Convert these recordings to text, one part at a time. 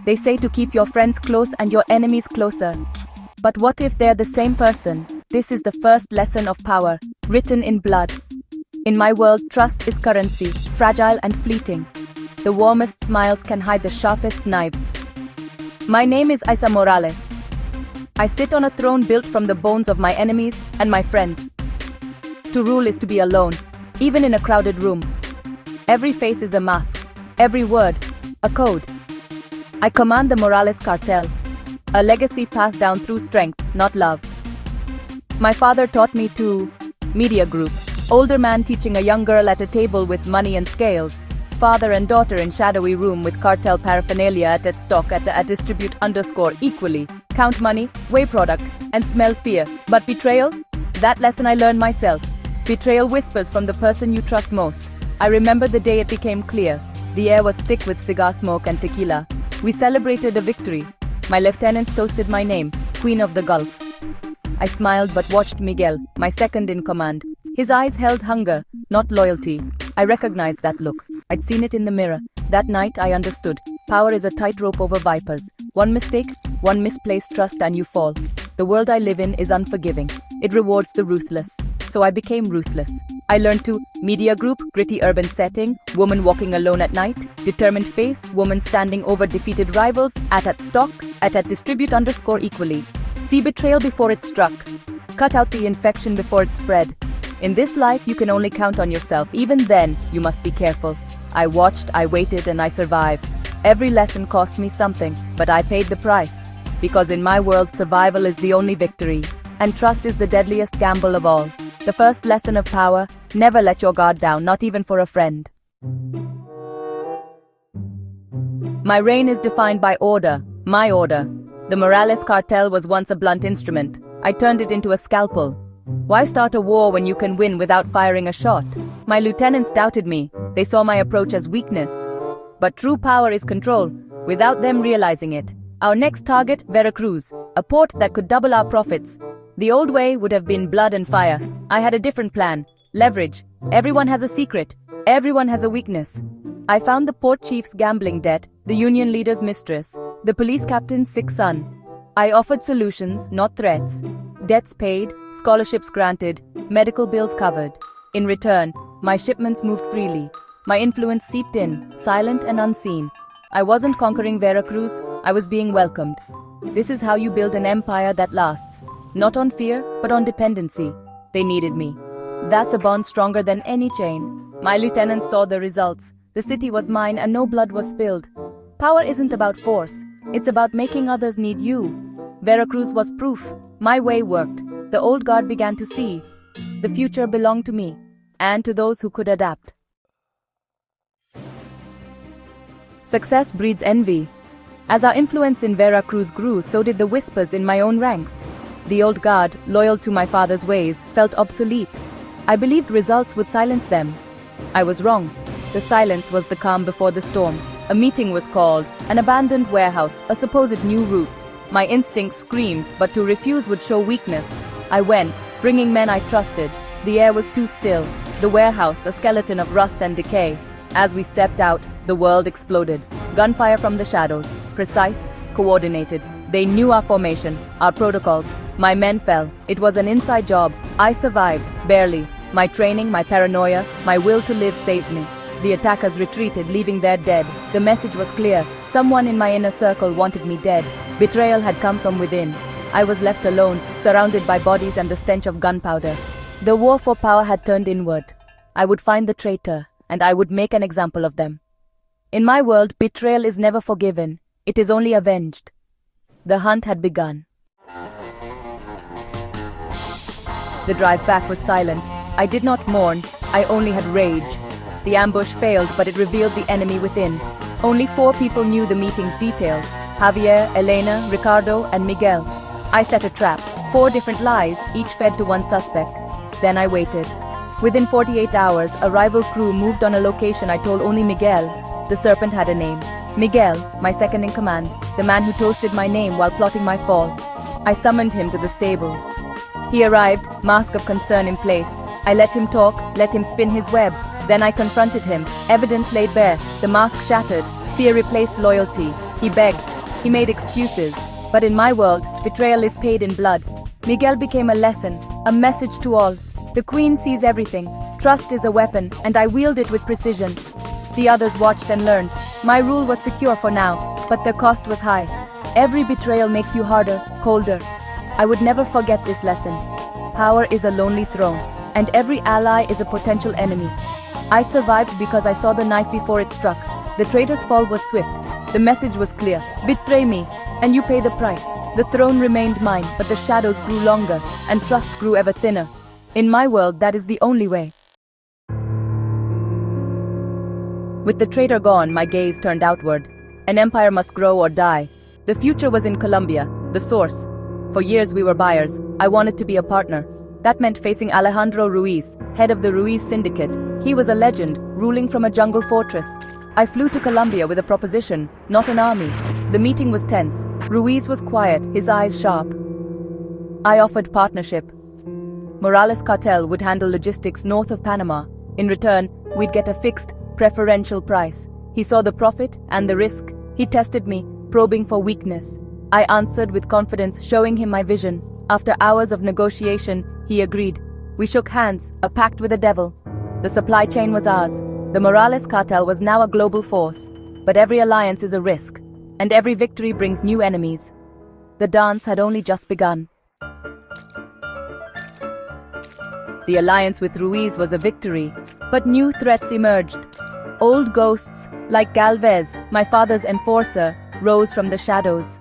They say to keep your friends close and your enemies closer. But what if they're the same person? This is the first lesson of power, written in blood. In my world, trust is currency, fragile and fleeting. The warmest smiles can hide the sharpest knives. My name is Isa Morales. I sit on a throne built from the bones of my enemies and my friends. To rule is to be alone, even in a crowded room. Every face is a mask, every word, a code. I command the Morales Cartel, a legacy passed down through strength, not love. My father taught me to media group, older man teaching a young girl at a table with money and scales, father and daughter in shadowy room with cartel paraphernalia at stock at distribute _equally, count money, weigh product, and smell fear. But betrayal? That lesson I learned myself. Betrayal whispers from the person you trust most. I remember the day it became clear. The air was thick with cigar smoke and tequila. We celebrated a victory. My lieutenants toasted my name, Queen of the Gulf. I smiled but watched Miguel, my second in command. His eyes held hunger, not loyalty. I recognized that look. I'd seen it in the mirror. That night I understood. Power is a tightrope over vipers. One mistake, one misplaced trust and you fall. The world I live in is unforgiving. It rewards the ruthless. So I became ruthless. I learned to media group, gritty urban setting, woman walking alone at night, determined face, woman standing over defeated rivals, at stock, at distribute _equally. See betrayal before it struck. Cut out the infection before it spread. In this life you can only count on yourself. Even then, you must be careful. I watched, I waited, and I survived. Every lesson cost me something, but I paid the price. Because in my world, survival is the only victory. And trust is the deadliest gamble of all. The first lesson of power, never let your guard down, not even for a friend. My reign is defined by order, my order. The Morales cartel was once a blunt instrument. I turned it into a scalpel. Why start a war when you can win without firing a shot? My lieutenants doubted me. They saw my approach as weakness. But true power is control, without them realizing it. Our next target, Veracruz, a port that could double our profits. The old way would have been blood and fire. I had a different plan. Leverage. Everyone has a secret. Everyone has a weakness. I found the port chief's gambling debt, the union leader's mistress, the police captain's sick son. I offered solutions, not threats. Debts paid, scholarships granted, medical bills covered. In return, my shipments moved freely. My influence seeped in, silent and unseen. I wasn't conquering Veracruz, I was being welcomed. This is how you build an empire that lasts. Not on fear, but on dependency. They needed me. That's a bond stronger than any chain. My lieutenants saw the results. The city was mine and no blood was spilled. Power isn't about force. It's about making others need you. Veracruz was proof. My way worked. The old guard began to see. The future belonged to me, and to those who could adapt. Success breeds envy. As our influence in Veracruz grew, so did the whispers in my own ranks. The old guard, loyal to my father's ways, felt obsolete. I believed results would silence them. I was wrong. The silence was the calm before the storm. A meeting was called, an abandoned warehouse, a supposed new route. My instincts screamed, but to refuse would show weakness. I went, bringing men I trusted. The air was too still. The warehouse, a skeleton of rust and decay. As we stepped out, the world exploded. Gunfire from the shadows. Precise, coordinated. They knew our formation, our protocols. My men fell. It was an inside job. I survived, barely. My training, my paranoia, my will to live saved me. The attackers retreated, leaving their dead. The message was clear. Someone in my inner circle wanted me dead. Betrayal had come from within. I was left alone, surrounded by bodies and the stench of gunpowder. The war for power had turned inward. I would find the traitor, and I would make an example of them. In my world, betrayal is never forgiven. It is only avenged. The hunt had begun. The drive back was silent. I did not mourn. I only had rage. The ambush failed, but it revealed the enemy within. Only 4 people knew the meeting's details: Javier, Elena, Ricardo, and Miguel. I set a trap. 4 different lies, each fed to one suspect. Then I waited. Within 48 hours, a rival crew moved on a location I told only Miguel. The serpent had a name. Miguel, my second in command, the man who toasted my name while plotting my fall. I summoned him to the stables. He arrived, mask of concern in place. I let him talk, let him spin his web. Then I confronted him, evidence laid bare, the mask shattered, fear replaced loyalty. He begged, he made excuses. But in my world, betrayal is paid in blood. Miguel became a lesson, a message to all. The queen sees everything. Trust is a weapon, and I wield it with precision. The others watched and learned. My rule was secure for now, but the cost was high. Every betrayal makes you harder, colder. I would never forget this lesson. Power is a lonely throne, and every ally is a potential enemy. I survived because I saw the knife before it struck. The traitor's fall was swift. The message was clear. Betray me, and you pay the price. The throne remained mine, but the shadows grew longer, and trust grew ever thinner. In my world, that is the only way. With the traitor gone, my gaze turned outward. An empire must grow or die. The future was in Colombia, the source. For years we were buyers. I wanted to be a partner. That meant facing Alejandro Ruiz, head of the Ruiz syndicate. He was a legend, ruling from a jungle fortress. I flew to Colombia with a proposition, not an army. The meeting was tense. Ruiz was quiet, his eyes sharp. I offered partnership. Morales Cartel would handle logistics north of Panama. In return, we'd get a fixed, preferential price. He saw the profit and the risk. He tested me, probing for weakness. I answered with confidence, showing him my vision. After hours of negotiation, he agreed. We shook hands, a pact with the devil. The supply chain was ours. The Morales cartel was now a global force. But every alliance is a risk, and every victory brings new enemies. The dance had only just begun. The alliance with Ruiz was a victory, but new threats emerged. Old ghosts, like Galvez, my father's enforcer, rose from the shadows.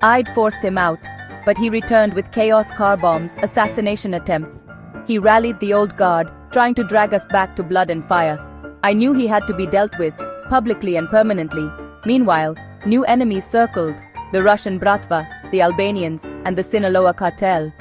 I'd forced him out, but he returned with chaos car bombs, assassination attempts. He rallied the old guard, trying to drag us back to blood and fire. I knew he had to be dealt with, publicly and permanently. Meanwhile, new enemies circled, the Russian Bratva, the Albanians, and the Sinaloa cartel.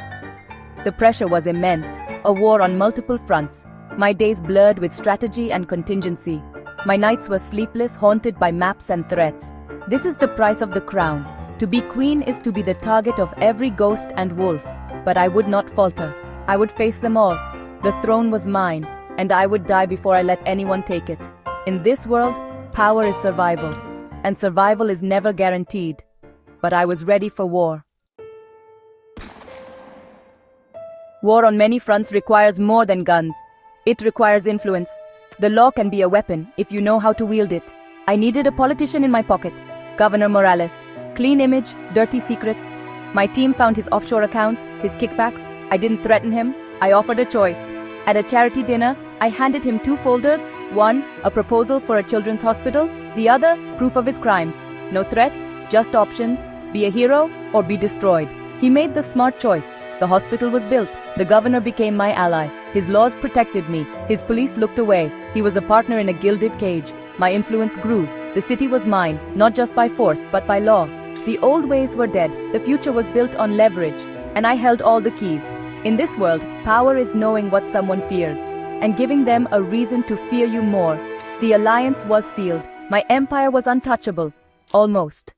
The pressure was immense, a war on multiple fronts. My days blurred with strategy and contingency. My nights were sleepless, haunted by maps and threats. This is the price of the crown. To be queen is to be the target of every ghost and wolf. But I would not falter. I would face them all. The throne was mine, and I would die before I let anyone take it. In this world, power is survival, and survival is never guaranteed. But I was ready for war. War on many fronts requires more than guns. It requires influence. The law can be a weapon if you know how to wield it. I needed a politician in my pocket. Governor Morales. Clean image, dirty secrets. My team found his offshore accounts, his kickbacks. I didn't threaten him. I offered a choice. At a charity dinner, I handed him 2 folders. One, a proposal for a children's hospital. The other, proof of his crimes. No threats, just options. Be a hero or be destroyed. He made the smart choice. The hospital was built. The governor became my ally. His laws protected me. His police looked away. He was a partner in a gilded cage. My influence grew. The city was mine, not just by force, but by law. The old ways were dead. The future was built on leverage, and I held all the keys. In this world, power is knowing what someone fears, and giving them a reason to fear you more. The alliance was sealed. My empire was untouchable. Almost.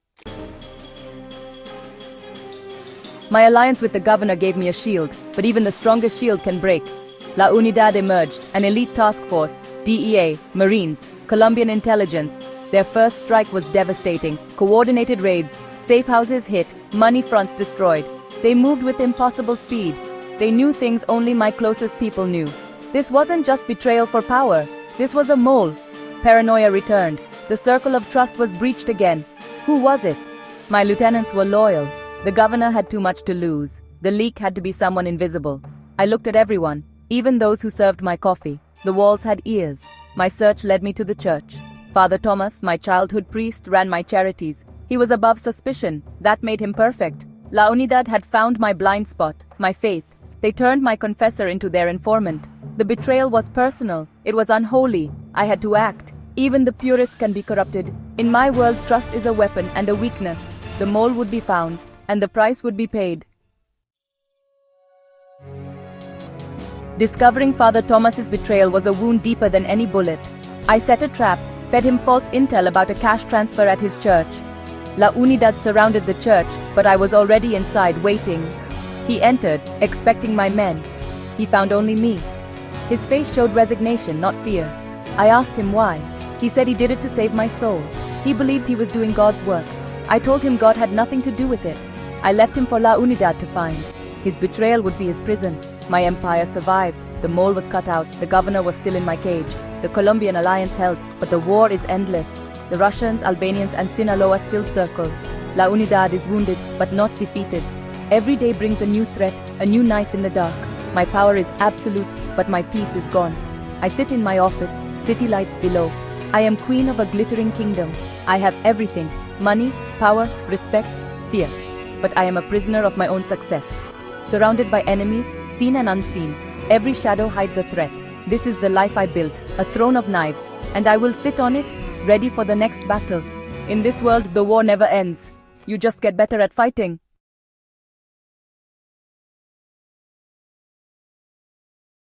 My alliance with the governor gave me a shield, but even the strongest shield can break. La Unidad emerged, an elite task force, DEA, Marines, Colombian intelligence. Their first strike was devastating. Coordinated raids, safe houses hit, money fronts destroyed. They moved with impossible speed. They knew things only my closest people knew. This wasn't just betrayal for power. This was a mole. Paranoia returned. The circle of trust was breached again. Who was it? My lieutenants were loyal. The governor had too much to lose. The leak had to be someone invisible. I looked at everyone, even those who served my coffee. The walls had ears. My search led me to the church. Father Thomas, my childhood priest, ran my charities. He was above suspicion. That made him perfect. La Unidad had found my blind spot, my faith. They turned my confessor into their informant. The betrayal was personal. It was unholy. I had to act. Even the purest can be corrupted. In my world, trust is a weapon and a weakness. The mole would be found, and the price would be paid. Discovering Father Thomas's betrayal was a wound deeper than any bullet. I set a trap, fed him false intel about a cash transfer at his church. La Unidad surrounded the church, but I was already inside, waiting. He entered, expecting my men. He found only me. His face showed resignation, not fear. I asked him why. He said he did it to save my soul. He believed he was doing God's work. I told him God had nothing to do with it. I left him for La Unidad to find. His betrayal would be his prison. My empire survived. The mole was cut out. The governor was still in my cage. The Colombian alliance held, but the war is endless. The Russians, Albanians, and Sinaloa still circle. La Unidad is wounded, but not defeated. Every day brings a new threat, a new knife in the dark. My power is absolute, but my peace is gone. I sit in my office, city lights below. I am queen of a glittering kingdom. I have everything: money, power, respect, fear. But I am a prisoner of my own success. Surrounded by enemies, seen and unseen. Every shadow hides a threat. This is the life I built, a throne of knives, and I will sit on it, ready for the next battle. In this world, the war never ends. You just get better at fighting.